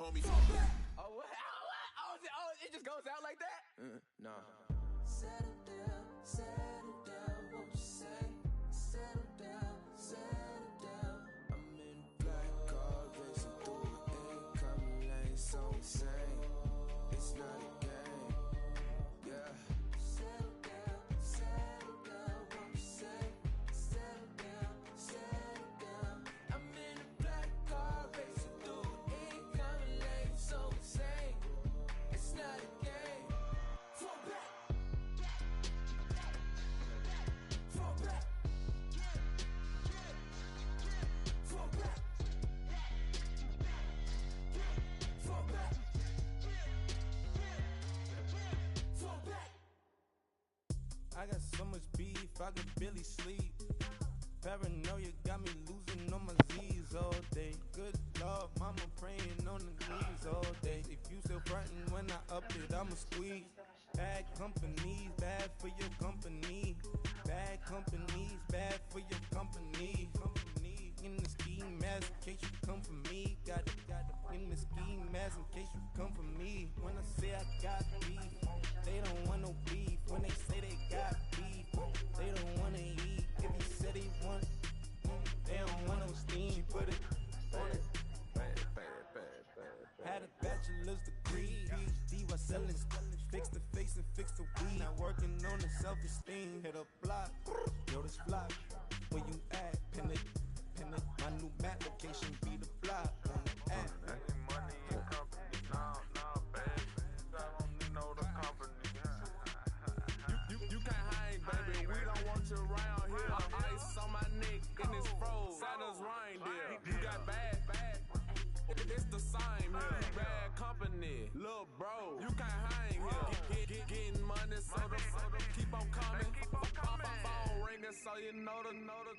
homie. Oh, what? Oh, it just goes out like that? Nah. Settle down, won't you say? Settle down, settle down. I'm in a black car, racing through the incoming lane, so insane. It's not a game, yeah. Settle down, won't you say? Settle down. I'm in a black car, racing through the incoming lane, so insane. It's not a game. Fall back. I got so much beef, I could barely sleep. Paranoia got me losing on my Z's all day. Good Lord, mama praying on the knees all day. If you still frontin' when I up it, I'ma squeeze. Bad companies, bad for your company. Bad companies, bad for your company. Company in the ski mask in case you come for me. Got it in the ski mask in case you come for me. When I say I got beef, they don't want no beef. When they say they got beef, they don't wanna eat. If you said they want, they don't want no steam. She put it on it. Had a bachelor's degree, PhD while selling. Fix the face and fix the weed. Now working on the self-esteem. Hit a block, yo this block. Where you at? Pin it. My new map location be the block on the app. Money and company, nah, baby. I don't need no the company. You can't hang, baby. We don't want you around here. Ice on my neck in this froze. Santa's reindeer. You got bad. It's the same here. Bad company, little bro. You can't hang here. Getting money, so the keep on coming. Phone ringing, so you know the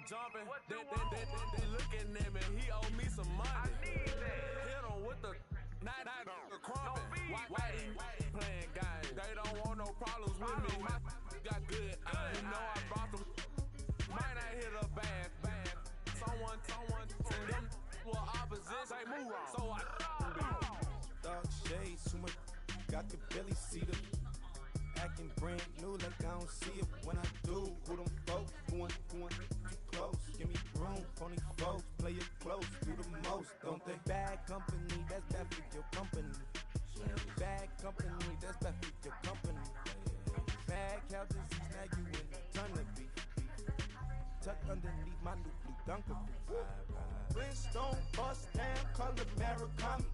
jumping. They looking at me. He owe me some money. Hit him with the night the crumping. Why they playing games? They don't want no problems with me. My got good. You know I brought them. Might not hit a bad. Someone tell them. Well, opposition, say move on. So I Dark shades, too much, I could barely see them. Acting brand new like I don't see it. When I do, who them folks going too close. Give me room, phony folks, play it close, do the most, don't they? Bad company, that's bad for your company. Bad company, that's bad for your company. Bad cow disease, now you in a ton of beef. Tuck underneath my new blue dunker. Flintstone, bust down, color Maricami.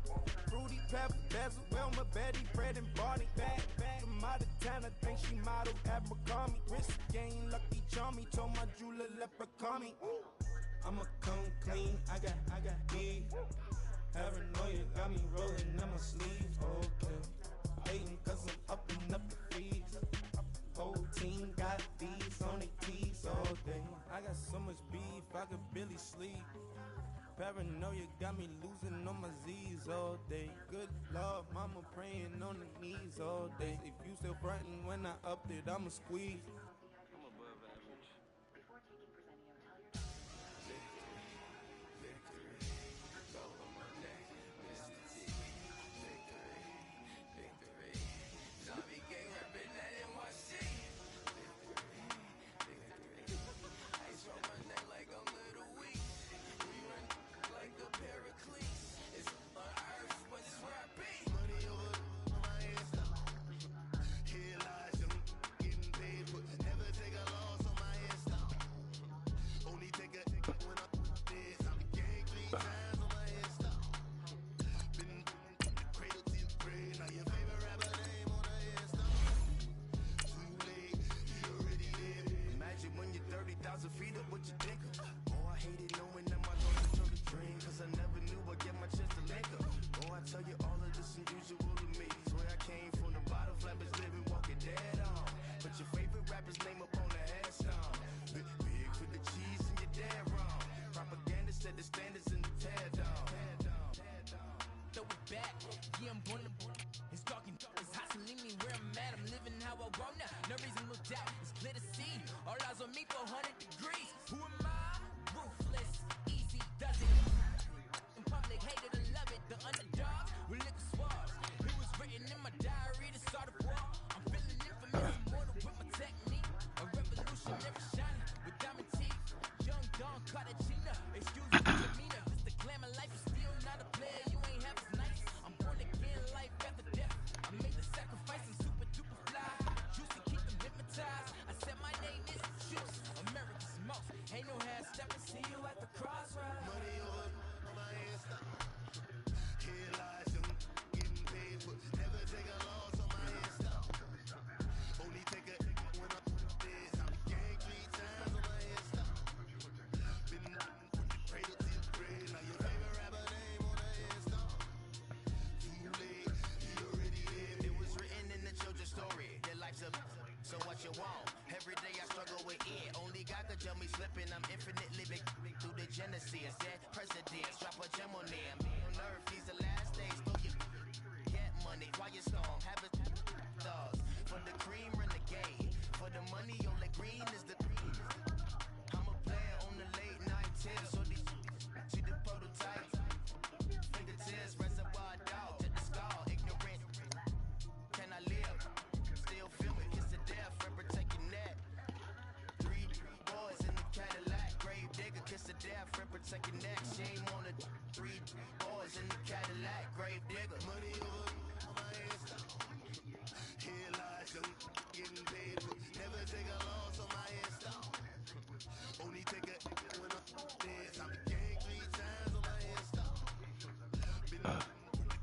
Fruity pepper, bezel, Wilma, Betty, Fred and Barney. Bad, from out of town, I think she modeled Abercrombie. Wrist game, lucky charmy, told my jeweler leprechaun. I'ma come clean, I got E. Paranoia got me rolling on my sleeves, okay. Hating cause I'm upping up the fees. Whole team got these on their tees all day. I got so much beef, I could barely sleep. Paranoia got me losing on my Z's all day. Good Lord, mama praying on the knees all day. If you still frontin' when I up it, I'ma squeeze. I'm above average. When you're 30,000 feet up, what you think of? Oh, I hated knowing that my daughter told a dream, cause I never knew I'd get my chance to link up. Oh, I tell you all of this unusual to me. Swear I came from the bottom, flappers living, walking dead on. Put your favorite rapper's name up on the headstone. Big for the cheese and you're dead wrong. Propaganda set the standards in the tear down. Throw it back, yeah, I'm born to. It's talking, it's hustling me where I'm at. I'm living how I want now. No reasonable doubt, it's clear to see. All eyes on me for 100 degrees. Who am I? Ruthless, easy, does it. In public, hate it and love it. The underdog, we're flipping, I'm infinitely big through the Genesis. Dead presidents, drop a gem on them. On earth, these the last days, throw your get money, quiet storm, have it dogs. For the cream, renegade. For the money, only green is the green. I'm a player on the late night tips, so these see the prototype. Fingertips, reservoir dog, to the skull, ignorant. Can I live? Still feel it, kiss the death, forever taking that. Three boys in the Cadillac, grave digger, kiss the death, forever taking that. Shame on the 3 boys in the Cadillac, grave digger. Money over my head, here lies young, getting paid for. Never take a loss on my head, stop. Only take a when I'm dead. I'm gang 3 times on my head, stop. Been from the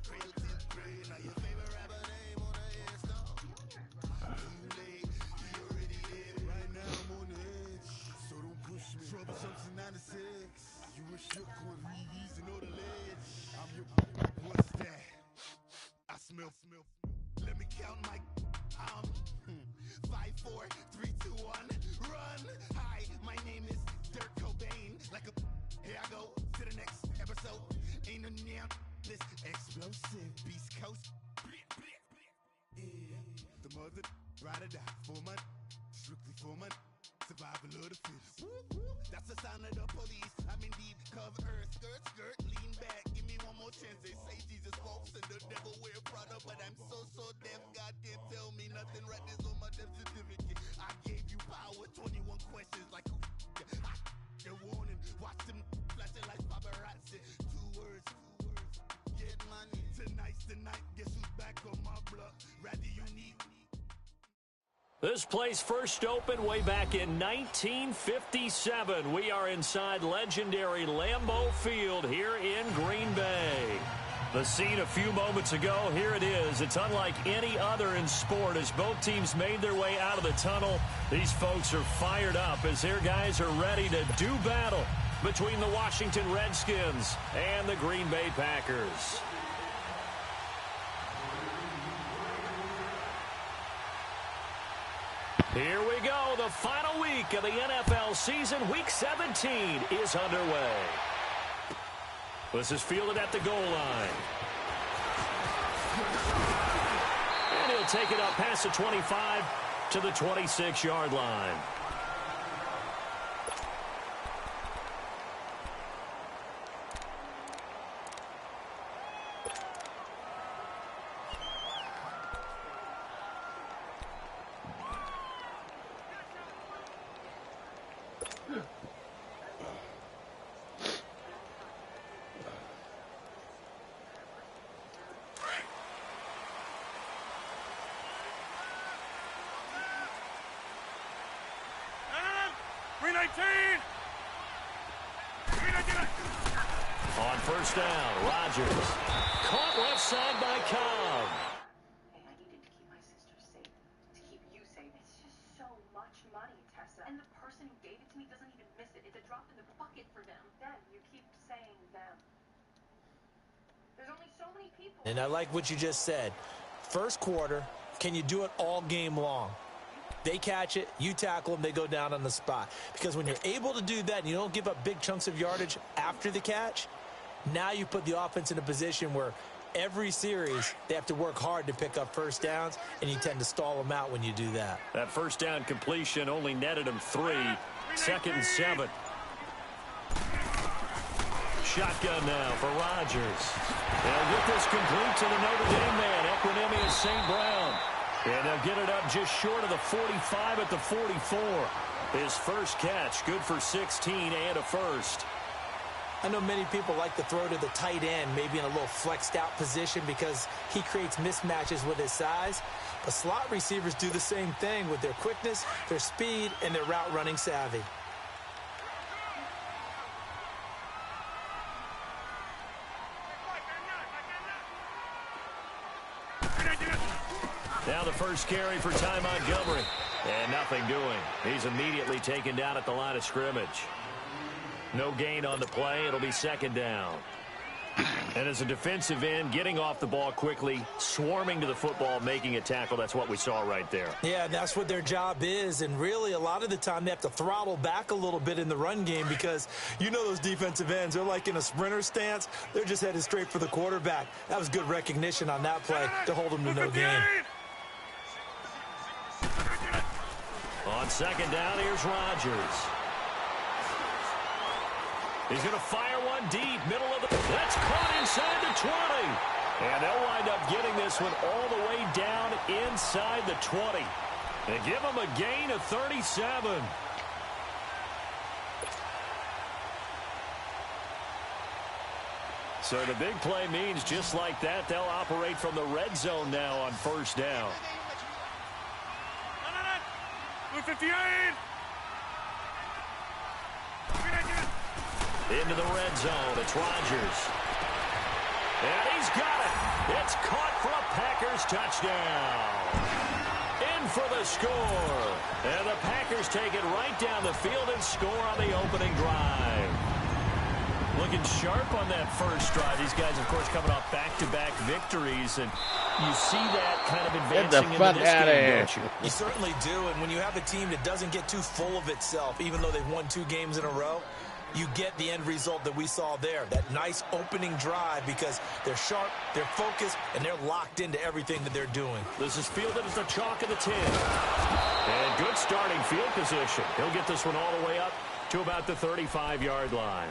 cradle to the grave. Now your favorite rapper name on the head, stop. Too late, he already dead. Right now I'm on the edge, so don't push me. Trouble jumps in 96. You a shook one, he's an the ledge. I'm your, what's that? I smell. Let me count my 5, 4, 3, 2, 1, run. Hi, my name is Dirk Cobain. Like a, here I go to the next episode. Ain't no damn this explosive Beast Coast. Yeah, the mother ride or die for my strictly for my survival of the fittest. That's the sign of the police. I'm indeed cover earth, skirt, lean back. Give me one more chance. They say Jesus walks and the devil wear Prada, but I'm so deaf. God can't tell me nothing. Right this on my death certificate. I gave you power. 21 questions like who? Your warning. Watch them flashing like paparazzi. 2 words. Get money. Tonight's the night. Guess who's back on my block? Rather you need me. This place first opened way back in 1957. We are inside legendary Lambeau Field here in Green Bay. The scene a few moments ago, here it is. It's unlike any other in sport as both teams made their way out of the tunnel. These folks are fired up as their guys are ready to do battle between the Washington Redskins and the Green Bay Packers. Here we go. The final week of the NFL season. Week 17 is underway. This is fielded at the goal line. And he'll take it up past the 25 to the 26-yard line. On first down, Rodgers. Caught left side by Cobb. Hey, I needed to keep my sister safe. To keep you safe. It's just so much money, Tessa. And the person who gave it to me doesn't even miss it. It's a drop in the bucket for them. Them. You keep saying them. There's only so many people. And I like what you just said. First quarter, can you do it all game long? They catch it, you tackle them, they go down on the spot. Because when you're able to do that and you don't give up big chunks of yardage after the catch, now you put the offense in a position where every series they have to work hard to pick up first downs, and you tend to stall them out when you do that. That first down completion only netted him 3. 2nd and 7. Shotgun now for Rodgers. They'll get this complete to the Notre Dame man, Equinemius St. Brown. And they'll get it up just short of the 45 at the 44. His first catch, good for 16 and a first. I know many people like to throw to the tight end, maybe in a little flexed out position because he creates mismatches with his size. But slot receivers do the same thing with their quickness, their speed, and their route running savvy. Now the first carry for Ty Montgomery. And nothing doing. He's immediately taken down at the line of scrimmage. No gain on the play. It'll be 2nd down. And as a defensive end, getting off the ball quickly, swarming to the football, making a tackle, that's what we saw right there. Yeah, and that's what their job is. And really, a lot of the time, they have to throttle back a little bit in the run game because you know those defensive ends, they're like in a sprinter stance. They're just headed straight for the quarterback. That was good recognition on that play to hold them to no gain. On second down, here's Rodgers. He's going to fire one deep, middle of the... That's caught inside the 20. And they'll wind up getting this one all the way down inside the 20. They give him a gain of 37. So the big play means just like that, they'll operate from the red zone now on first down. 58. Into the red zone, it's Rodgers. And he's got it. It's caught for a Packers touchdown. In for the score. And the Packers take it right down the field and score on the opening drive. Looking sharp on that first drive. These guys, of course, coming off back-to-back victories, and you see that kind of advancing into this game, don't you? You certainly do, and when you have a team that doesn't get too full of itself, even though they've won 2 games in a row, you get the end result that we saw there, that nice opening drive, because they're sharp, they're focused, and they're locked into everything that they're doing. This is fielded at the chalk of the 10. And good starting field position. He'll get this one all the way up to about the 35-yard line.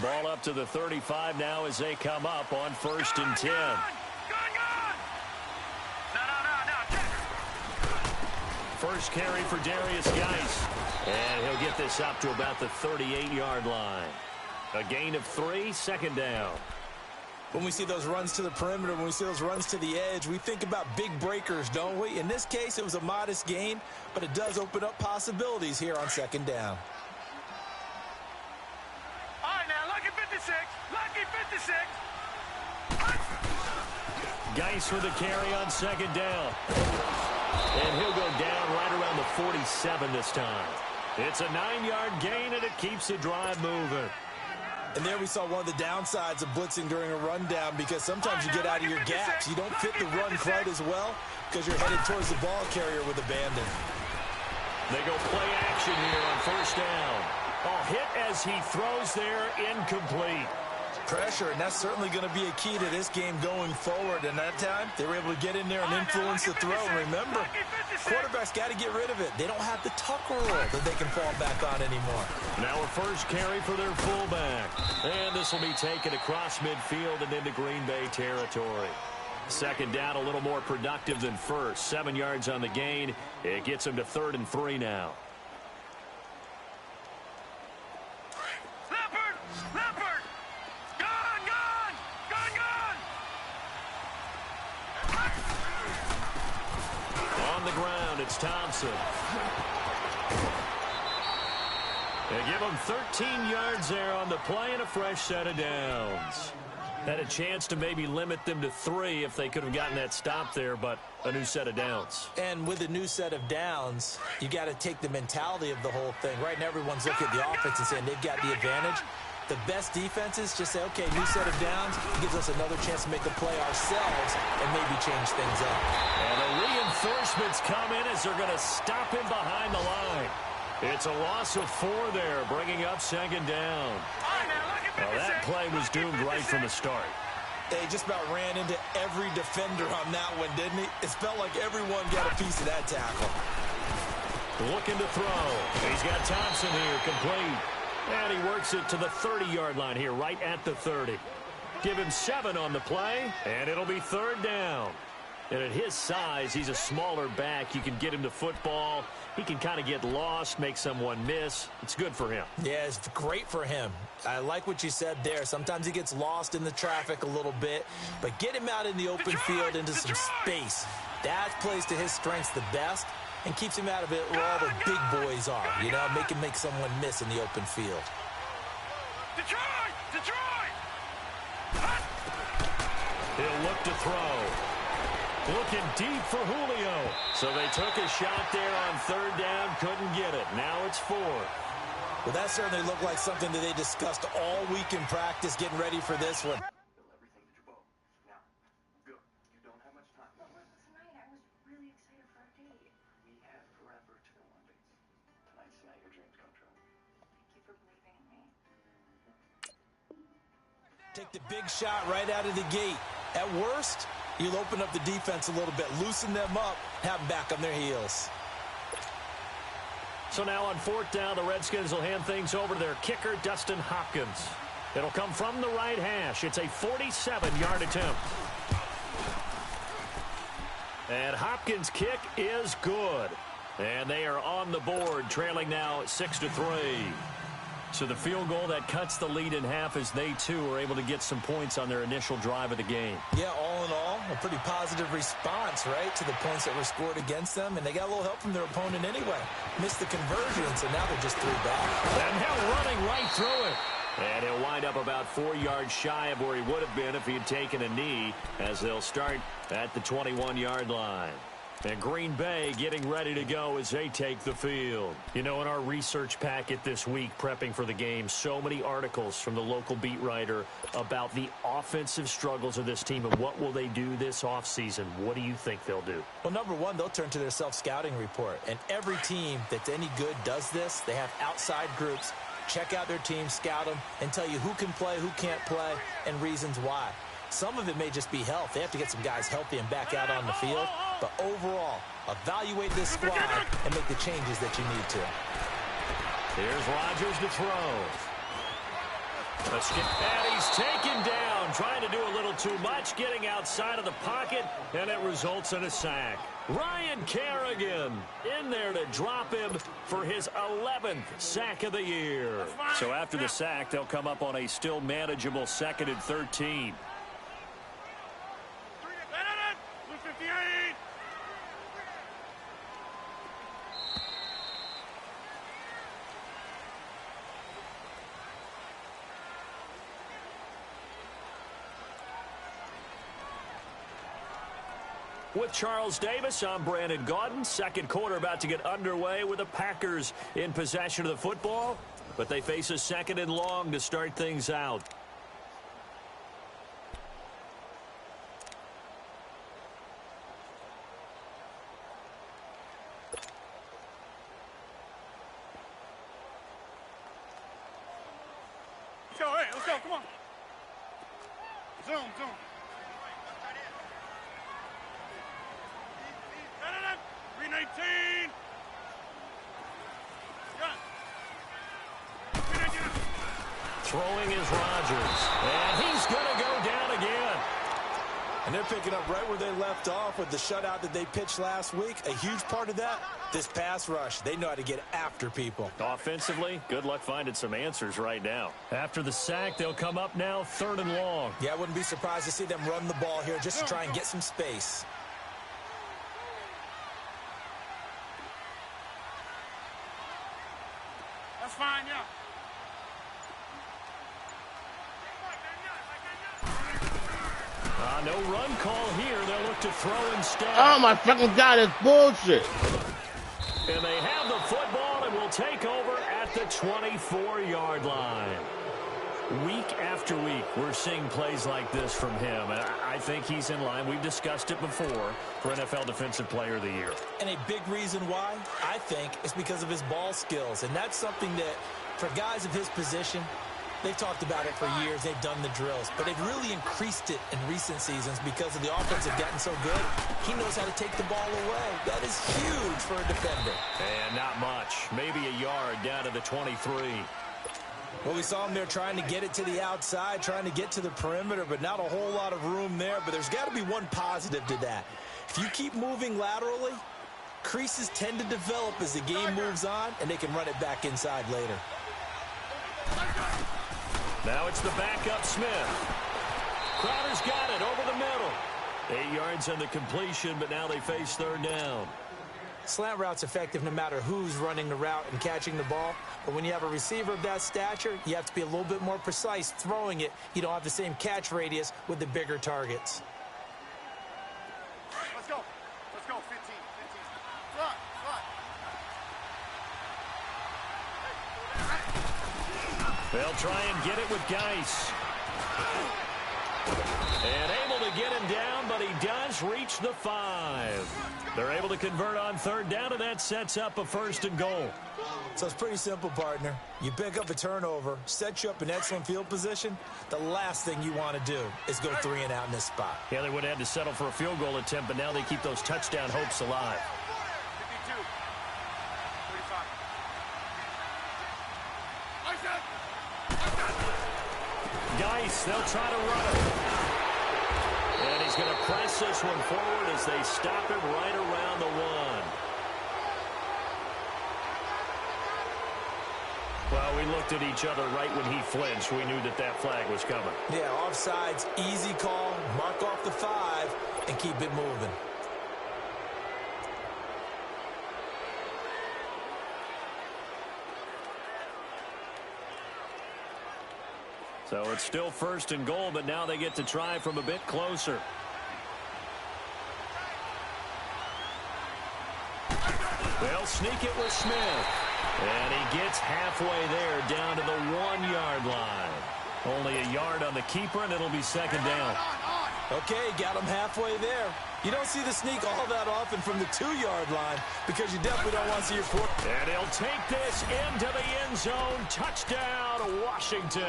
Ball up to the 35 now as they come up on 1st and 10. First carry for Darius Geis. And he'll get this up to about the 38-yard line. A gain of 3, second down. When we see those runs to the perimeter, when we see those runs to the edge, we think about big breakers, don't we? In this case, it was a modest gain, but it does open up possibilities here on second down. Lucky 56. Geis with a carry on second down. And he'll go down right around the 47 this time. It's a 9-yard gain, and it keeps the drive moving. And there we saw one of the downsides of blitzing during a rundown, because sometimes you get out of your gaps. You don't fit the run quite as well because you're headed towards the ball carrier with abandon. They go play action here on first down. A hit as he throws there, incomplete. Pressure, and that's certainly going to be a key to this game going forward. And that time, they were able to get in there and influence the throw. And remember, quarterbacks got to get rid of it. They don't have the tuck rule that they can fall back on anymore. Now a first carry for their fullback. And this will be taken across midfield and into Green Bay territory. Second down, a little more productive than first. 7 yards on the gain. It gets them to 3rd and 3 now. Leopard! Gone! On the ground, it's Thompson. They give him 13 yards there on the play and a fresh set of downs. Had a chance to maybe limit them to 3 if they could have gotten that stop there, but a new set of downs. And with a new set of downs, you got to take the mentality of the whole thing. Right now, everyone's looking at the offense and saying they've got the advantage. The best defenses just say, okay, new set of downs. It gives us another chance to make a play ourselves and maybe change things up. And the reinforcements come in as they're going to stop him behind the line. It's a loss of 4 there, bringing up second down. Well, that play was doomed right from the start. They just about ran into every defender on that one, didn't he? It felt like everyone got a piece of that tackle. Looking to throw. He's got Thompson here, complete. And he works it to the 30-yard line here, right at the 30. Give him 7 on the play, and it'll be 3rd down. And at his size, he's a smaller back. You can get him to football. He can kind of get lost, make someone miss. It's good for him. Yeah, it's great for him. I like what you said there. Sometimes he gets lost in the traffic a little bit, but get him out in the open field into some space. That plays to his strengths the best and keeps him out of it where all the big boys are, you know, make someone miss in the open field. He'll look to throw. Looking deep for Julio. So they took a shot there on third down, couldn't get it. Now it's 4. Well, that certainly looked like something that they discussed all week in practice, getting ready for this one. Take the big shot right out of the gate. At worst, you'll open up the defense a little bit, loosen them up, have them back on their heels. So now on 4th down, the Redskins will hand things over to their kicker, Dustin Hopkins. It'll come from the right hash. It's a 47-yard attempt. And Hopkins' kick is good. And they are on the board, trailing now 6-3. So the field goal that cuts the lead in half as they, too, are able to get some points on their initial drive of the game. Yeah, all in all, a pretty positive response, right, to the points that were scored against them. And they got a little help from their opponent anyway. Missed the conversion, so now they're just 3 back. And Hill running right through it. And he'll wind up about 4 yards shy of where he would have been if he had taken a knee, as they'll start at the 21-yard line. And Green Bay getting ready to go as they take the field. You know, in our research packet this week, prepping for the game, so many articles from the local beat writer about the offensive struggles of this team and what will they do this offseason. What do you think they'll do? Well, number one, they'll turn to their self-scouting report. And every team that's any good does this. They have outside groups. Check out their team, scout them, and tell you who can play, who can't play, and reasons why. Some of it may just be health. They have to get some guys healthy and back out on the field. But overall, evaluate this squad and make the changes that you need to. Here's Rodgers to throw. And he's taken down, trying to do a little too much, getting outside of the pocket, and it results in a sack. Ryan Kerrigan in there to drop him for his 11th sack of the year. So after the sack, they'll come up on a still manageable 2nd and 13. With Charles Davis, I'm Brandon Gaudin. Second quarter about to get underway with the Packers in possession of the football, but they face a 2nd and long to start things out. Let's go, hey, let's go, come on. Zoom. 319. Throwing is Rodgers, and he's going to go down again. And they're picking up right where they left off with the shutout that they pitched last week. A huge part of that, this pass rush. They know how to get after people. Offensively, good luck finding some answers right now. After the sack, they'll come up now 3rd and long. Yeah, I wouldn't be surprised to see them run the ball here just to try and get some space. That's fine, yeah. No run call here. They'll look to throw instead. Oh, my fucking God, it's bullshit. And they have the football and will take over at the 24-yard line. Week after week, we're seeing plays like this from him. And I think he's in line. We've discussed it before for NFL Defensive Player of the Year. And a big reason why, I think, is because of his ball skills. And that's something that, for guys of his position, they've talked about it for years. They've done the drills. But they've really increased it in recent seasons because of the offense have gotten so good. He knows how to take the ball away. That is huge for a defender. And not much. Maybe a yard down to the 23. Well, we saw him there trying to get it to the outside, trying to get to the perimeter, but not a whole lot of room there. But there's got to be one positive to that. If you keep moving laterally, creases tend to develop as the game moves on, and they can run it back inside later. Now it's the backup Smith. Crowder's got it over the middle. 8 yards on the completion, but now they face 3rd down. Slant route's effective no matter who's running the route and catching the ball. But when you have a receiver of that stature, you have to be a little bit more precise throwing it. You don't have the same catch radius with the bigger targets. Let's go. Let's go. 15. Front. They'll try and get it with Geis. And able to get him down, but he does reach the 5. They're able to convert on third down, and that sets up a 1st and goal. So it's pretty simple, partner. You pick up a turnover, set you up in excellent field position. The last thing you want to do is go 3 and out in this spot. Yeah, they would have had to settle for a field goal attempt, but now they keep those touchdown hopes alive. 52. 35. Geis, they'll try to run it. And he's going to press this one forward as they stop him right around the 1. Well, we looked at each other right when he flinched. We knew that that flag was coming. Yeah, offsides, easy call, mark off the 5, and keep it moving. So it's still 1st and goal, but now they get to try from a bit closer. They'll sneak it with Smith. And he gets halfway there down to the 1-yard line. Only a yard on the keeper, and it'll be 2nd down. Okay, got him halfway there. You don't see the sneak all that often from the 2-yard line because you definitely don't want to see your quarterback. And he'll take this into the end zone. Touchdown, Washington.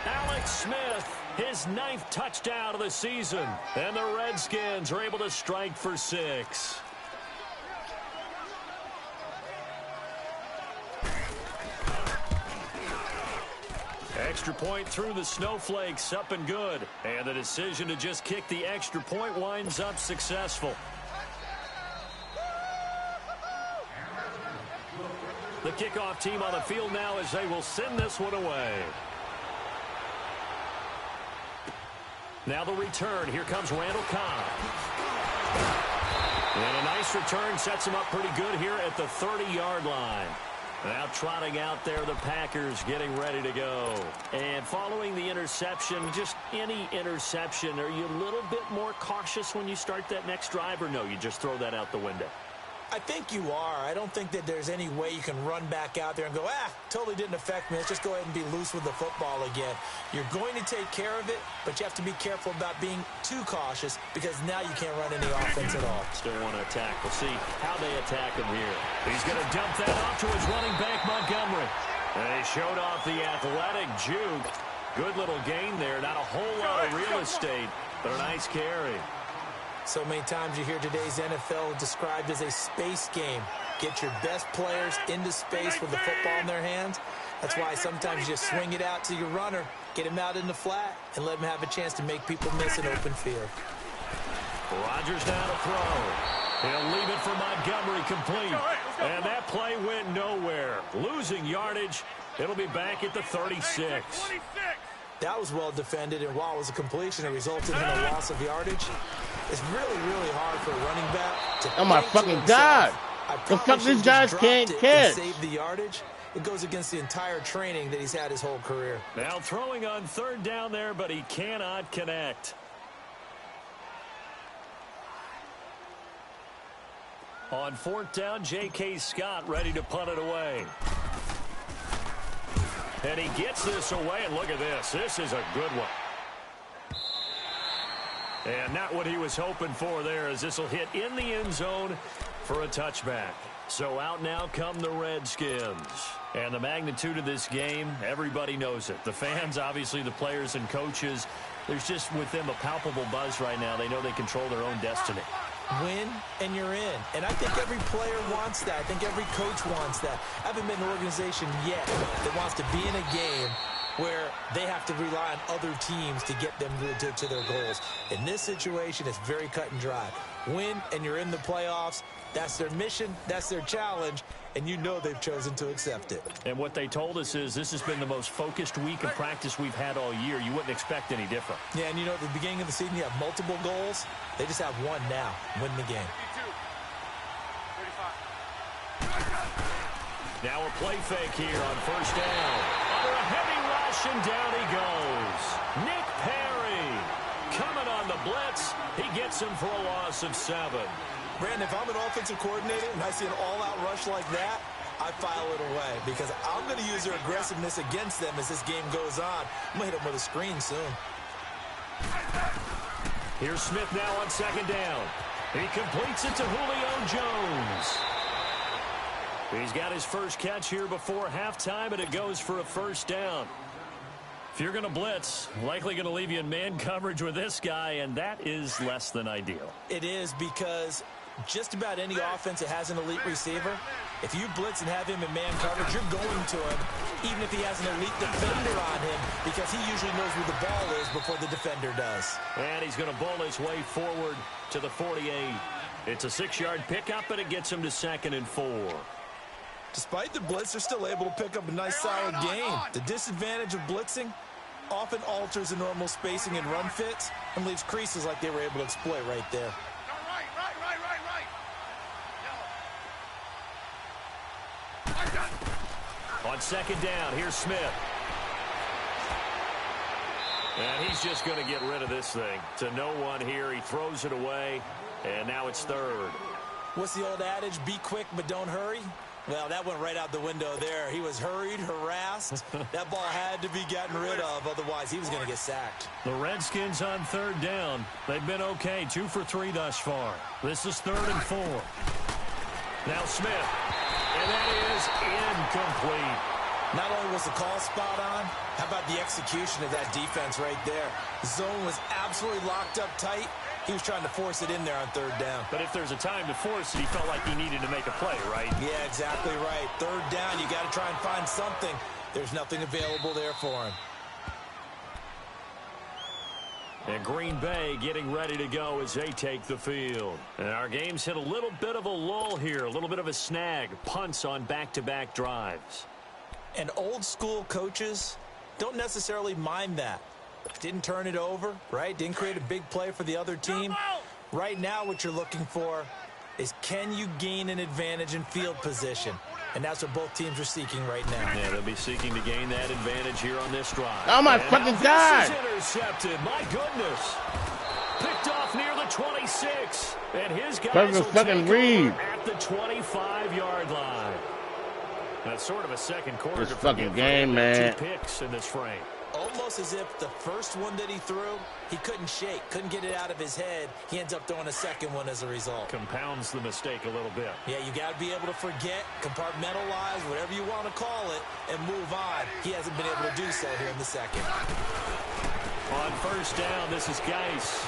Alex Smith, his 9th touchdown of the season. And the Redskins are able to strike for 6. Extra point through the snowflakes, up and good. And the decision to just kick the extra point winds up successful. The kickoff team on the field now as they will send this one away. Now the return. Here comes Randall Cobb. And a nice return sets him up pretty good here at the 30-yard line. Now trotting out there, the Packers getting ready to go. And following the interception, just any interception, are you a little bit more cautious when you start that next drive, or no, you just throw that out the window? I think you are. I don't think that there's any way you can run back out there and go, totally didn't affect me. Let's just go ahead and be loose with the football again. You're going to take care of it, but you have to be careful about being too cautious because now you can't run any offense at all. Still want to attack. We'll see how they attack him here. He's going to dump that off to his running back, Montgomery. And he showed off the athletic juke. Good little gain there. Not a whole lot of real estate, but a nice carry. So many times you hear today's NFL described as a space game. Get your best players into space with the football in their hands. That's why sometimes you just swing it out to your runner, get him out in the flat, and let him have a chance to make people miss an open field. Rodgers now to throw. He'll leave it for Montgomery complete. And that play went nowhere. Losing yardage. It'll be back at the 36. That was well defended, and while it was a completion, it resulted in a loss of yardage. It's really, really hard for a running back to oh my fucking God. The fuck these guys can't catch. Save the yardage. It goes against the entire training that he's had his whole career. Now throwing on 3rd down there, but he cannot connect. On 4th down, J.K. Scott ready to punt it away. And he gets this away, and look at this. This is a good one. And not what he was hoping for there, as this will hit in the end zone for a touchback. So out now come the Redskins. And the magnitude of this game, everybody knows it. The fans, obviously the players and coaches, there's just with them a palpable buzz right now. They know they control their own destiny. Win, and you're in. And I think every player wants that. I think every coach wants that. I haven't been in an organization yet that wants to be in a game where they have to rely on other teams to get them to their goals. In this situation, it's very cut and dry. Win, and you're in the playoffs. That's their mission. That's their challenge. And you know they've chosen to accept it. And what they told us is this has been the most focused week of practice we've had all year. You wouldn't expect any different. Yeah, and you know, at the beginning of the season, you have multiple goals. They just have one now. Win the game. Now a play fake here on first down. Under a heavy rush, and down he goes. Nick Perry coming on the blitz. He gets him for a loss of 7. Brandon, if I'm an offensive coordinator and I see an all-out rush like that, I file it away because I'm going to use their aggressiveness against them as this game goes on. I'm going to hit them with a screen soon. Here's Smith now on second down. He completes it to Julio Jones. He's got his first catch here before halftime, and it goes for a first down. If you're going to blitz, likely going to leave you in man coverage with this guy, and that is less than ideal. It is because just about any offense that has an elite receiver, if you blitz and have him in man coverage, you're going to him, even if he has an elite defender on him, because he usually knows where the ball is before the defender does. And he's going to bowl his way forward to the 48. It's a 6-yard pickup, and it gets him to 2nd and 4. Despite the blitz, they're still able to pick up a nice, solid gain. The disadvantage of blitzing often alters the normal spacing and run fits and leaves creases like they were able to exploit right there. On second down, here's Smith. And he's just going to get rid of this thing. To no one here. He throws it away, and now it's 3rd. What's the old adage? Be quick, but don't hurry. Well, that went right out the window there. He was hurried, harassed. That ball had to be gotten rid of, otherwise he was going to get sacked. The Redskins on 3rd down. They've been okay, 2 for 3 thus far. This is 3rd and 4. Now Smith, and that is incomplete. Not only was the call spot on, how about the execution of that defense right there? The zone was absolutely locked up tight. He was trying to force it in there on 3rd down. But if there's a time to force it, he felt like he needed to make a play, right? Yeah, exactly right. 3rd down, you got to try and find something. There's nothing available there for him. And Green Bay getting ready to go as they take the field. And our game's hit a little bit of a lull here, a little bit of a snag. Punts on back-to-back drives. And old-school coaches don't necessarily mind that. Didn't turn it over, right? Didn't create a big play for the other team. Right now what you're looking for is, can you gain an advantage in field position? And that's what both teams are seeking right now. Yeah, they'll be seeking to gain that advantage here on this drive. Oh, my fucking God! This is intercepted. My goodness. Picked off near the 26. And his guys will take over at the 25-yard line. That's sort of a second quarter. This fucking game, man. 2 picks in this frame. Almost as if the first one that he threw, he couldn't shake, couldn't get it out of his head. He ends up throwing a second one as a result. Compounds the mistake a little bit. Yeah, you got to be able to forget, compartmentalize, whatever you want to call it, and move on. He hasn't been able to do so here in the second. On first down, this is Geis.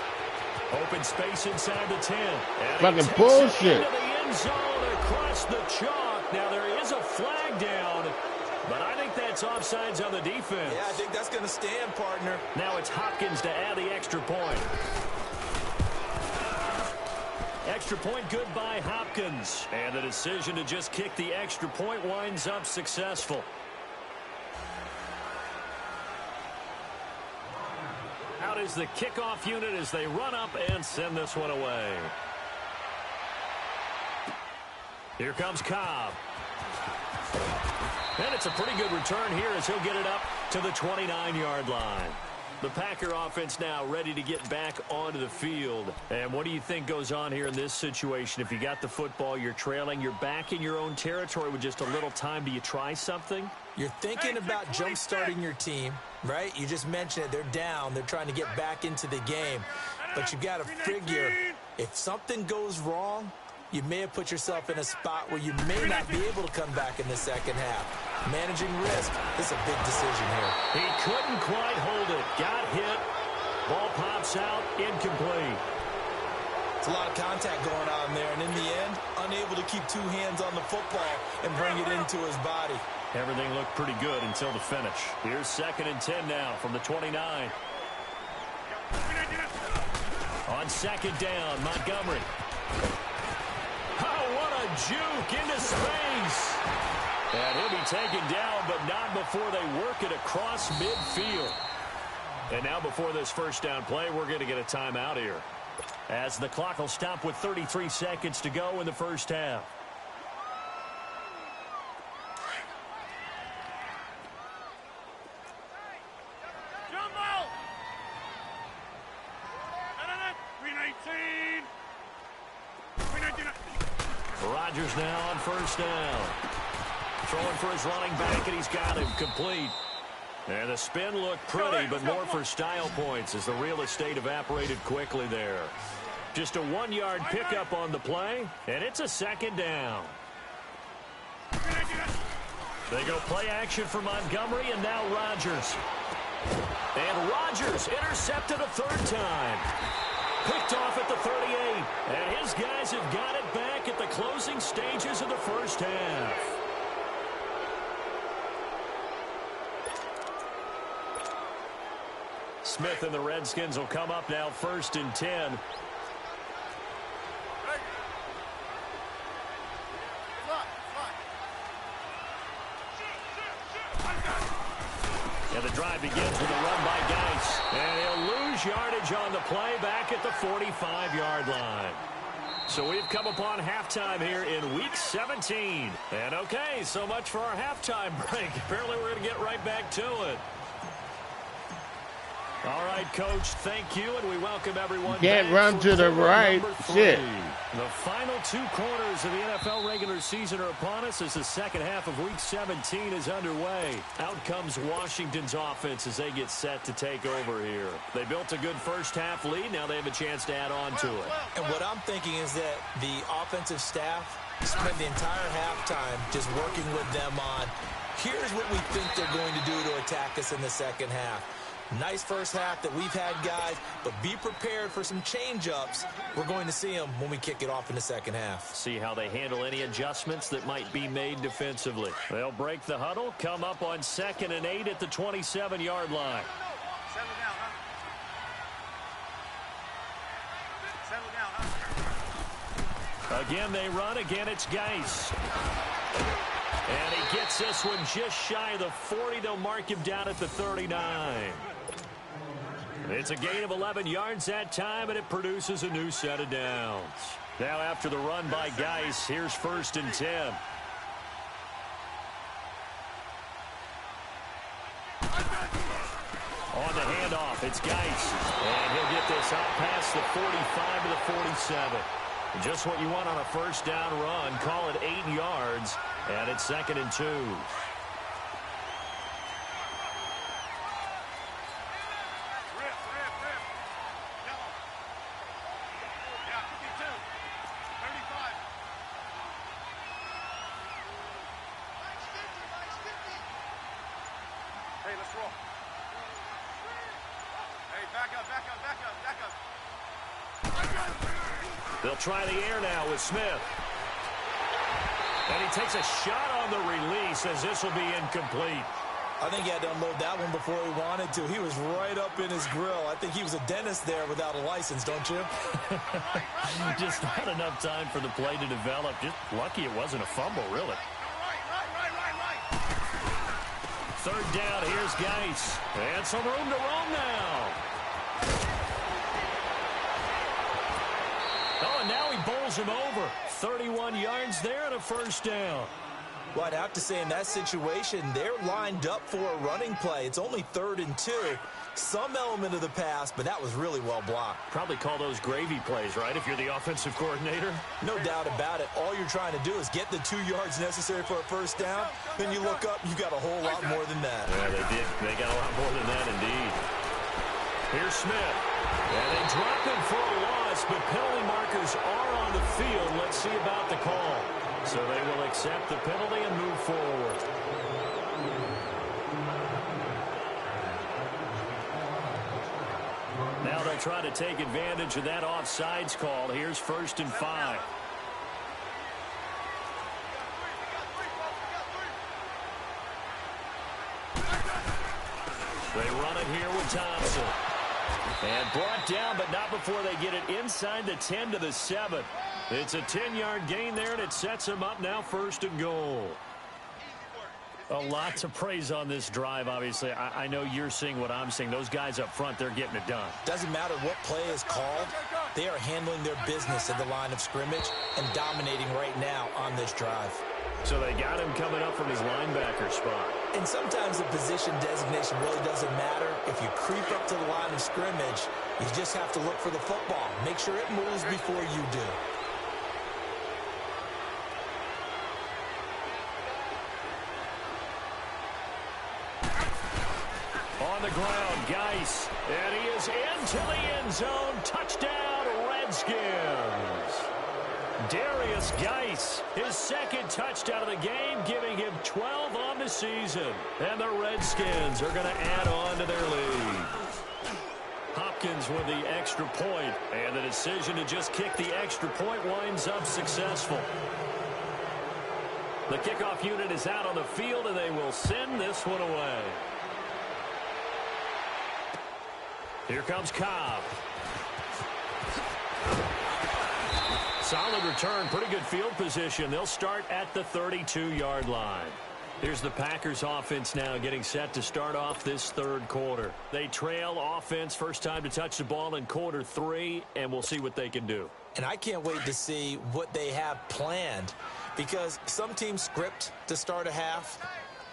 Open space inside the 10. And fucking bullshit. Into the end zone across the chalk. Now there is a flag down. But I think that's offsides on the defense. Yeah, I think that's going to stand, partner. Now it's Hopkins to add the extra point. Extra point good by Hopkins. And the decision to just kick the extra point winds up successful. Out is the kickoff unit as they run up and send this one away. Here comes Cobb. And it's a pretty good return here as he'll get it up to the 29-yard line. The Packer offense now ready to get back onto the field. And what do you think goes on here in this situation? If you got the football, you're trailing, you're back in your own territory with just a little time. Do you try something? You're thinking about jump-starting your team, right? You just mentioned it. They're down. They're trying to get back into the game. But you got to figure, if something goes wrong, you may have put yourself in a spot where you may not be able to come back in the second half. Managing risk is a big decision here. He couldn't quite hold it. Got hit. Ball pops out. Incomplete. It's a lot of contact going on there, and in the end, unable to keep 2 hands on the football and bring it into his body. Everything looked pretty good until the finish. Here's 2nd and 10 now from the 29. On second down, Montgomery. Oh, what a juke into space. And he'll be taken down, but not before they work it across midfield. And now before this first down play, we're going to get a timeout here, as the clock will stop with 33 seconds to go in the first half. Rodgers now on first down. Throwing for his running back, and he's got him complete. And the spin looked pretty, but more for style points as the real estate evaporated quickly there. Just a 1-yard pickup on the play, and it's a second down. They go play action for Montgomery, and now Rodgers. And Rodgers intercepted a third time. Picked off at the 38, and his guys have got it back at the closing stages of the first half. Smith and the Redskins will come up now 1st and 10. And the drive begins with a run by Geis. And he'll lose yardage on the play back at the 45-yard line. So we've come upon halftime here in Week 17. And okay, so much for our halftime break. Apparently we're going to get right back to it. All right, Coach, thank you, and we welcome everyone. Can't run to the right. Shit. The final 2 quarters of the NFL regular season are upon us as the second half of Week 17 is underway. Out comes Washington's offense as they get set to take over here. They built a good first half lead. Now they have a chance to add on to it. And what I'm thinking is that the offensive staff spent the entire halftime just working with them on, here's what we think they're going to do to attack us in the second half. Nice first half that we've had, guys, but be prepared for some change-ups. We're going to see them when we kick it off in the second half. See how they handle any adjustments that might be made defensively. They'll break the huddle, come up on 2nd and 8 at the 27-yard line. Settle down, huh? Settle down, huh? Again, they run. Again, it's Geis. And he gets this one just shy of the 40. They'll mark him down at the 39. It's a gain of 11 yards that time, and it produces a new set of downs. Now after the run by Geis, here's 1st and 10. On the handoff, it's Geis. And he'll get this out past the 45 to the 47. Just what you want on a first down run. Call it 8 yards, and it's 2nd and 2. Hey, let's roll. Hey, back up, back up, back up, back up. They'll try the air now with Smith. And he takes a shot on the release as this will be incomplete. I think he had to unload that one before he wanted to. He was right up in his grill. I think he was a dentist there without a license, don't you? Just not enough time for the play to develop. Just lucky it wasn't a fumble, really. Third down, here's Geis. And some room to roam now. Oh, and now he bowls him over. 31 yards there and a first down. Well, I'd have to say in that situation, they're lined up for a running play. It's only 3rd and 2. Some element of the pass, but that was really well blocked. Probably call those gravy plays, right, if you're the offensive coordinator? No doubt about it. All you're trying to do is get the 2 yards necessary for a first down. Then you look up, you got a whole lot more than that. Yeah, they did. They got a lot more than that, indeed. Here's Smith. And they drop him for a loss, but penalty markers are on the field. Let's see about the call. So they will accept the penalty and move forward. Now they'll try to take advantage of that offsides call. Here's 1st and 5. They run it here with Thompson. And brought down, but not before they get it inside the 10 to the 7. It's a 10-yard gain there, and it sets them up now 1st and goal. A lot to praise on this drive, obviously. I know you're seeing what I'm seeing. Those guys up front, they're getting it done. Doesn't matter what play is called. They are handling their business at the line of scrimmage and dominating right now on this drive. So they got him coming up from his linebacker spot. And sometimes the position designation really doesn't matter. If you creep up to the line of scrimmage, you just have to look for the football. Make sure it moves before you do. ground, Geis. And he is into the end zone. Touchdown, Redskins. Darius Geis, his second touchdown of the game, giving him 12 on the season. And the Redskins are going to add on to their lead. Hopkins with the extra point, and the decision to just kick the extra point winds up successful. The kickoff unit is out on the field, and they will send this one away. Here comes Cobb. Solid return, pretty good field position. They'll start at the 32-yard line. Here's the Packers offense now getting set to start off this third quarter. They trail offense, first time to touch the ball in quarter 3, and we'll see what they can do. And I can't wait to see what they have planned, because some teams script to start a half.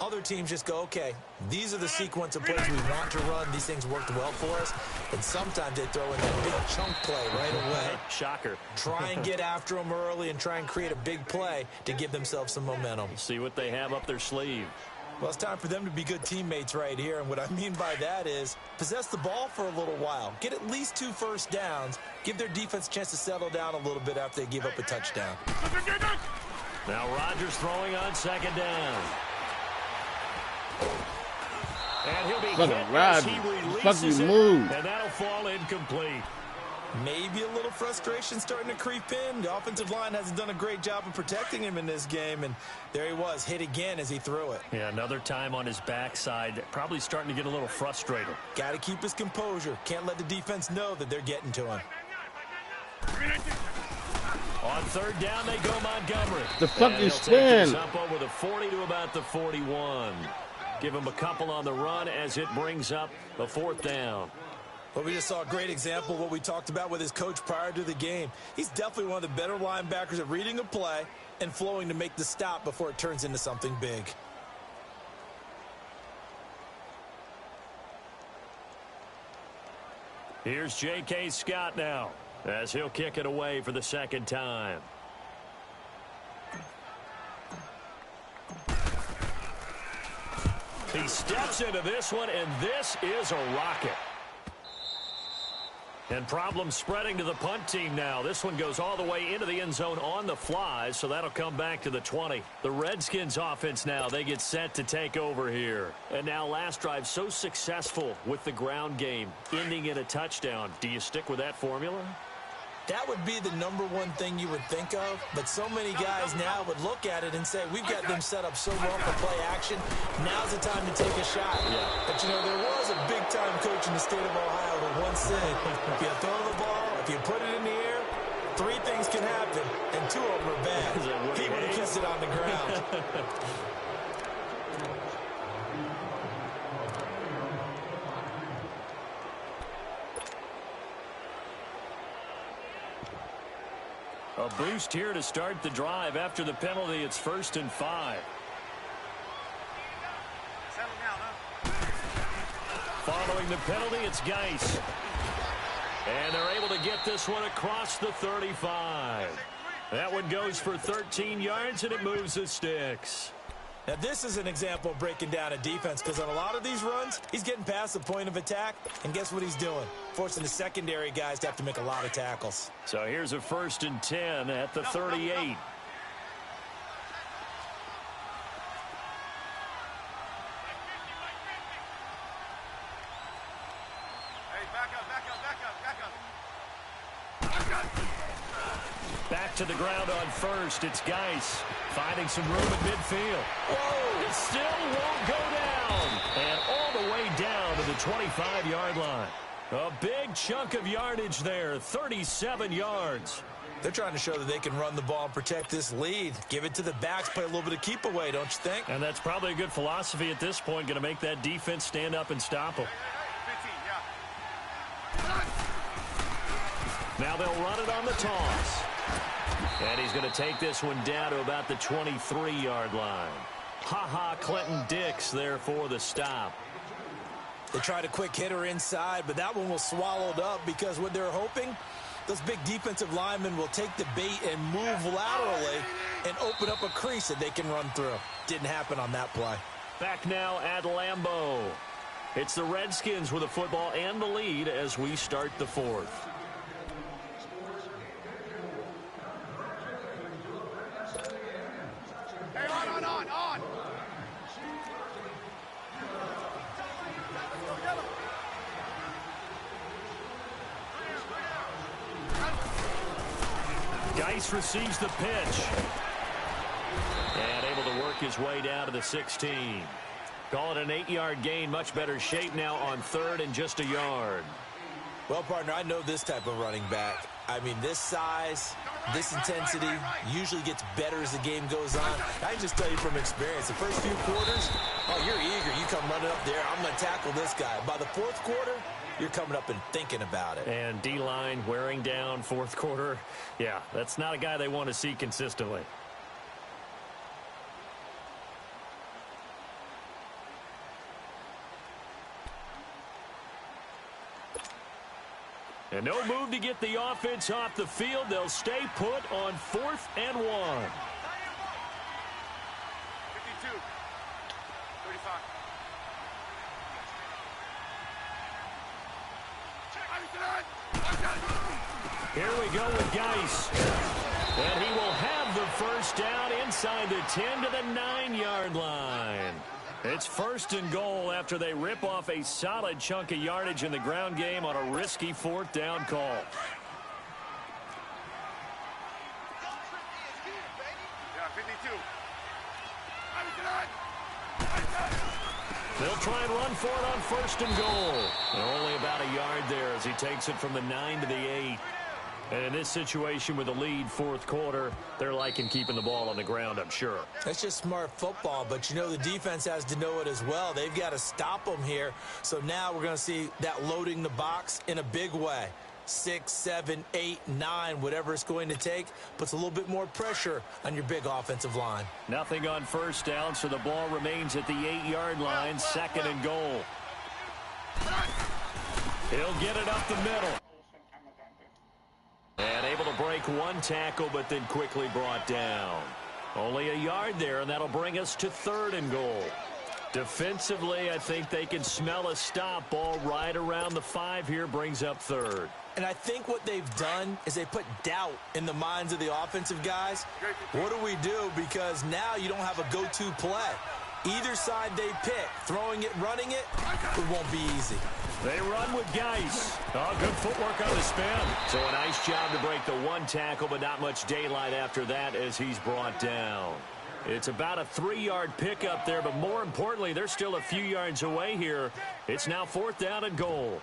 Other teams just go, okay, these are the sequence of plays we want to run. These things worked well for us. And sometimes they throw in that big chunk play right away. Shocker. Try and get after them early and try and create a big play to give themselves some momentum. See what they have up their sleeve. Well, it's time for them to be good teammates right here. And what I mean by that is possess the ball for a little while. Get at least 2 first downs. Give their defense a chance to settle down a little bit after they give up a touchdown. Now Rodgers throwing on second down. And he'll be hit as he releases it, and that'll fall incomplete. Maybe a little frustration starting to creep in. The offensive line hasn't done a great job of protecting him in this game, and there he was, hit again as he threw it. Yeah, another time on his backside, probably starting to get a little frustrated. Got to keep his composure. Can't let the defense know that they're getting to him. On third down, they go Montgomery. The fucking spin. Up over the 40 to about the 41. Give him a couple on the run as it brings up the fourth down. Well, we just saw a great example of what we talked about with his coach prior to the game. He's definitely one of the better linebackers at reading a play and flowing to make the stop before it turns into something big. Here's J.K. Scott now as he'll kick it away for the second time. He steps into this one, and this is a rocket. And problems spreading to the punt team now. This one goes all the way into the end zone on the fly, so that'll come back to the 20. The Redskins offense now, they get set to take over here. And now last drive so successful with the ground game, ending in a touchdown. Do you stick with that formula? That would be the number one thing you would think of, but so many guys now would look at it and say, we've got them set up so well for play action, now's the time to take a shot. Yeah. But, you know, there was a big-time coach in the state of Ohio who once said, if you throw the ball, if you put it in the air, 3 things can happen, and 2 of them are bad. He would have kissed it on the ground. A boost here to start the drive. After the penalty, it's 1st and 5. Following the penalty, it's Geis. And they're able to get this one across the 35. That one goes for 13 yards, and it moves the sticks. Now, this is an example of breaking down a defense, because on a lot of these runs, he's getting past the point of attack, and guess what he's doing? Forcing the secondary guys to have to make a lot of tackles. So here's a 1st and 10 at the 38. Hey, Back to the ground on first. It's Geis finding some room at midfield. Whoa! It still won't go down. And all the way down to the 25-yard line. A big chunk of yardage there, 37 yards. They're trying to show that they can run the ball and protect this lead. Give it to the backs, play a little bit of keep away, don't you think? And that's probably a good philosophy at this point, going to make that defense stand up and stop them. Now they'll run it on the toss. And he's going to take this one down to about the 23-yard line. Ha-ha, Clinton Dix there for the stop. They tried a quick hitter inside, but that one was swallowed up because what they're hoping, those big defensive linemen will take the bait and move laterally and open up a crease that they can run through. Didn't happen on that play. Back now at Lambeau. It's the Redskins with the football and the lead as we start the fourth. Hey, on. Geis receives the pitch. And able to work his way down to the 16. Call it an 8-yard gain. Much better shape now on third and just a yard. Well, partner, I know this type of running back. I mean, this size, this intensity usually gets better as the game goes on. I can just tell you from experience, the first few quarters, oh, you're eager. You come running up there. I'm going to tackle this guy. By the fourth quarter, you're coming up and thinking about it. And D-line wearing down fourth quarter. Yeah, that's not a guy they want to see consistently. And no move to get the offense off the field. They'll stay put on 4th and 1. 52. 35. Here we go with Geis. And he will have the first down inside the 10 to the 9-yard line. It's 1st and goal after they rip off a solid chunk of yardage in the ground game on a risky 4th down call. Yeah, 52. They'll try and run for it on 1st and goal. They're only about a yard there as he takes it from the 9 to the 8. And in this situation with the lead 4th quarter, they're liking keeping the ball on the ground, I'm sure. That's just smart football, but you know the defense has to know it as well. They've got to stop them here. So now we're going to see that loading the box in a big way. 6, 7, 8, 9, whatever it's going to take, puts a little bit more pressure on your big offensive line. Nothing on 1st down, so the ball remains at the 8-yard line, 2nd and goal. He'll get it up the middle. And able to break one tackle, but then quickly brought down. Only a yard there, and that'll bring us to 3rd and goal. Defensively, I think they can smell a stop. Ball right around the 5 here, brings up 3rd. And I think what they've done is they put doubt in the minds of the offensive guys. What do we do? Because now you don't have a go-to play. Either side they pick, throwing it, running it, it won't be easy. They run with Geis. Oh, good footwork on the spin. So a nice job to break the one tackle, but not much daylight after that as he's brought down. It's about a 3-yard pickup there, but more importantly, they're still a few yards away here. It's now 4th down and goal.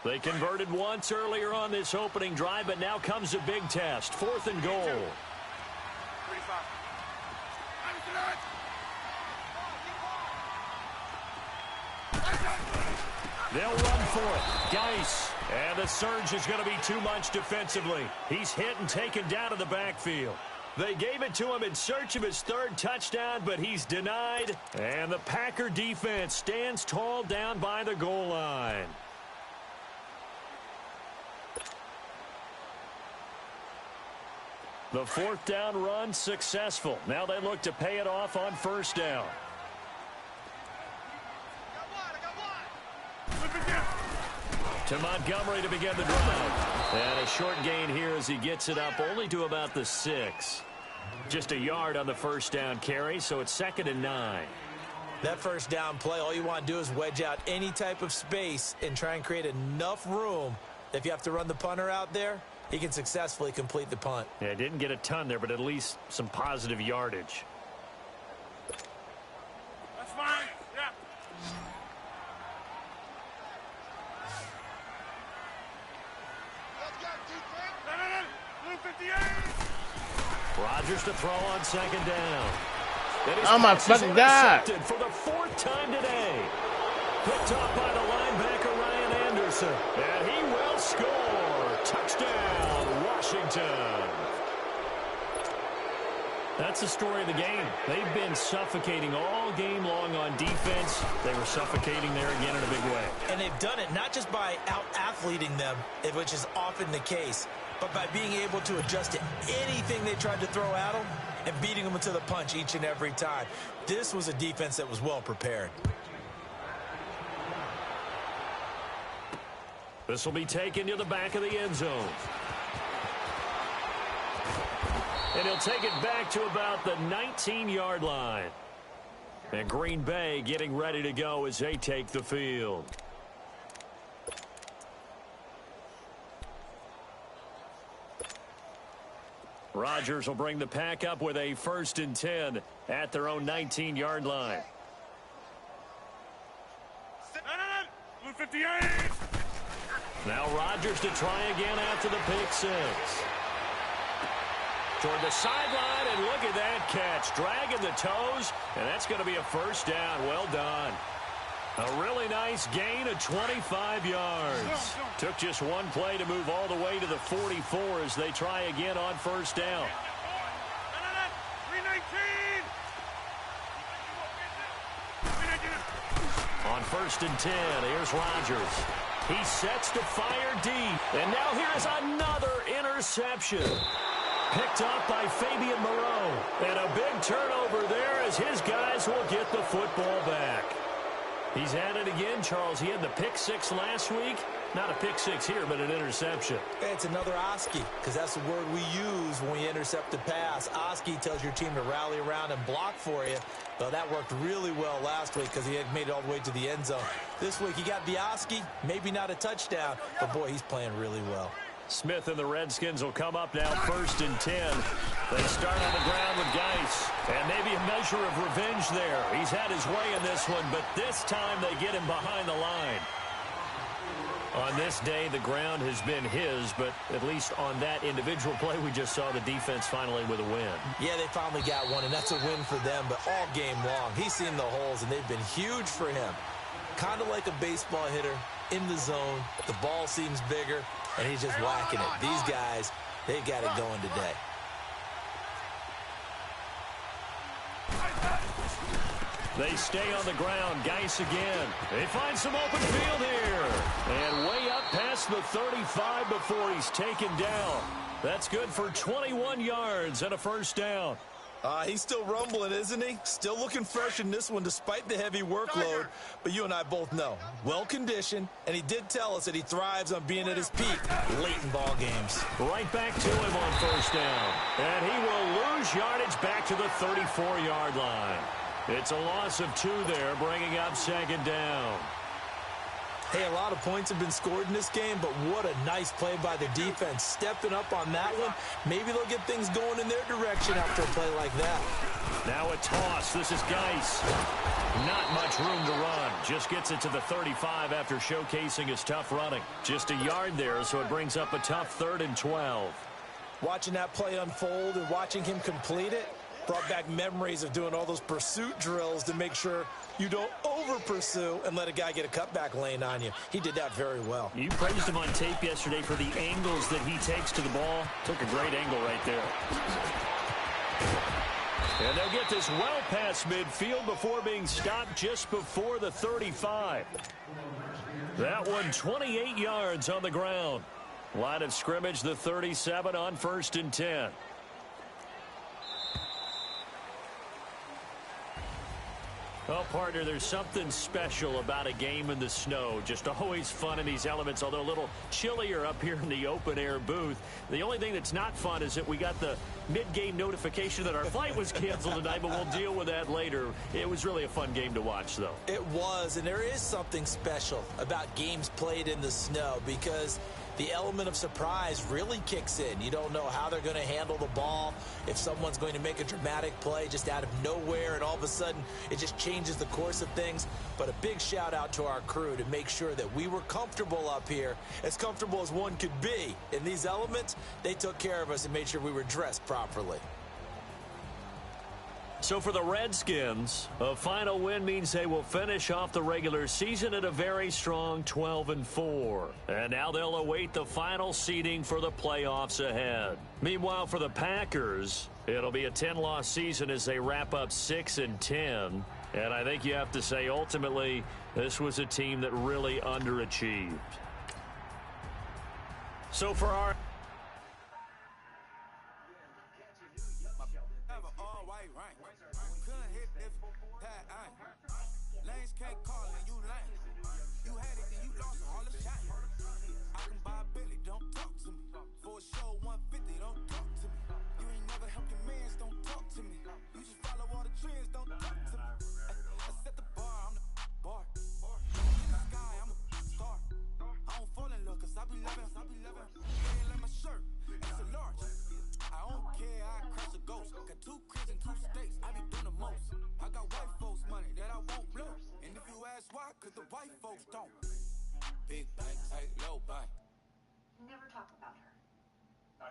They converted once earlier on this opening drive, but now comes a big test. 4th and goal. 35. They'll run for it. Geis. And the surge is going to be too much defensively. He's hit and taken down to the backfield. They gave it to him in search of his 3rd touchdown, but he's denied. And the Packer defense stands tall down by the goal line. The 4th down run successful. Now they look to pay it off on 1st down. To Montgomery to begin the drive. And a short gain here as he gets it up only to about the 6. Just a yard on the 1st down carry, so it's 2nd and 9. That 1st down play, all you want to do is wedge out any type of space and try and create enough room that if you have to run the punter out there, he can successfully complete the punt. Yeah, didn't get a ton there, but at least some positive yardage. That's fine. Yeah. Blue 58. Rogers to throw on 2nd down. Oh my fucking God. For the 4th time today. Picked up by the linebacker Ryan Anderson. And he will score. Touchdown, Washington. That's the story of the game. They've been suffocating all game long on defense. They were suffocating there again in a big way. And they've done it not just by out-athleting them, which is often the case, but by being able to adjust to anything they tried to throw at them and beating them into the punch each and every time. This was a defense that was well prepared. This will be taken to the back of the end zone. And he'll take it back to about the 19-yard line. And Green Bay getting ready to go as they take the field. Rodgers will bring the pack up with a 1st and 10 at their own 19-yard line. 58. Now Rodgers to try again after the pick 6. Toward the sideline, and look at that catch. Dragging the toes, and that's going to be a 1st down. Well done. A really nice gain of 25 yards. Took just one play to move all the way to the 44 as they try again on 1st down. 319. On 1st and 10, here's Rodgers. He sets to fire deep. And now here's another interception. Picked up by Fabian Moreau. And a big turnover there as his guys will get the football back. He's at it again, Charles. He had the pick 6 last week. Not a pick 6 here, but an interception. It's another Oski, because that's the word we use when we intercept the pass. Oski tells your team to rally around and block for you. Well, that worked really well last week because he had made it all the way to the end zone. This week he got the Oski, maybe not a touchdown, but boy, he's playing really well. Smith and the Redskins will come up now 1st and 10. They start on the ground with Geis. And maybe a measure of revenge there. He's had his way in this one, but this time they get him behind the line. On this day, the ground has been his, but at least on that individual play, we just saw the defense finally with a win. Yeah, they finally got one, and that's a win for them, but all game long, he's seen the holes, and they've been huge for him. Kind of like a baseball hitter in the zone. The ball seems bigger, and he's just whacking it. These guys, they got it going today. They stay on the ground. Geis again. They find some open field here. And way up past the 35 before he's taken down. That's good for 21 yards and a 1st down. He's still rumbling, isn't he? Still looking fresh in this one despite the heavy workload. But you and I both know, well-conditioned, and he did tell us that he thrives on being at his peak late in ball games. Right back to him on 1st down. And he will lose yardage back to the 34-yard line. It's a loss of 2 there, bringing up 2nd down. Hey, a lot of points have been scored in this game, but what a nice play by the defense. Stepping up on that one, maybe they'll get things going in their direction after a play like that. Now a toss. This is Geis. Not much room to run. Just gets it to the 35 after showcasing his tough running. Just a yard there, so it brings up a tough 3rd and 12. Watching that play unfold and watching him complete it brought back memories of doing all those pursuit drills to make sure you don't over-pursue and let a guy get a cutback lane on you. He did that very well. You praised him on tape yesterday for the angles that he takes to the ball. Took a great angle right there. And they'll get this well past midfield before being stopped just before the 35. That one 28 yards on the ground. Line of scrimmage, the 37 on 1st and 10. Oh, partner, there's something special about a game in the snow. Just always fun in these elements, although a little chillier up here in the open-air booth. The only thing that's not fun is that we got the mid-game notification that our flight was canceled tonight, but we'll deal with that later. It was really a fun game to watch, though. It was, and there is something special about games played in the snow because the element of surprise really kicks in. You don't know how they're going to handle the ball, if someone's going to make a dramatic play just out of nowhere, and all of a sudden it just changes the course of things. But a big shout out to our crew to make sure that we were comfortable up here, as comfortable as one could be. In these elements, they took care of us and made sure we were dressed properly. So for the Redskins, a final win means they will finish off the regular season at a very strong 12-4. And now they'll await the final seeding for the playoffs ahead. Meanwhile, for the Packers, it'll be a 10-loss season as they wrap up 6-10. And I think you have to say, ultimately, this was a team that really underachieved. So for our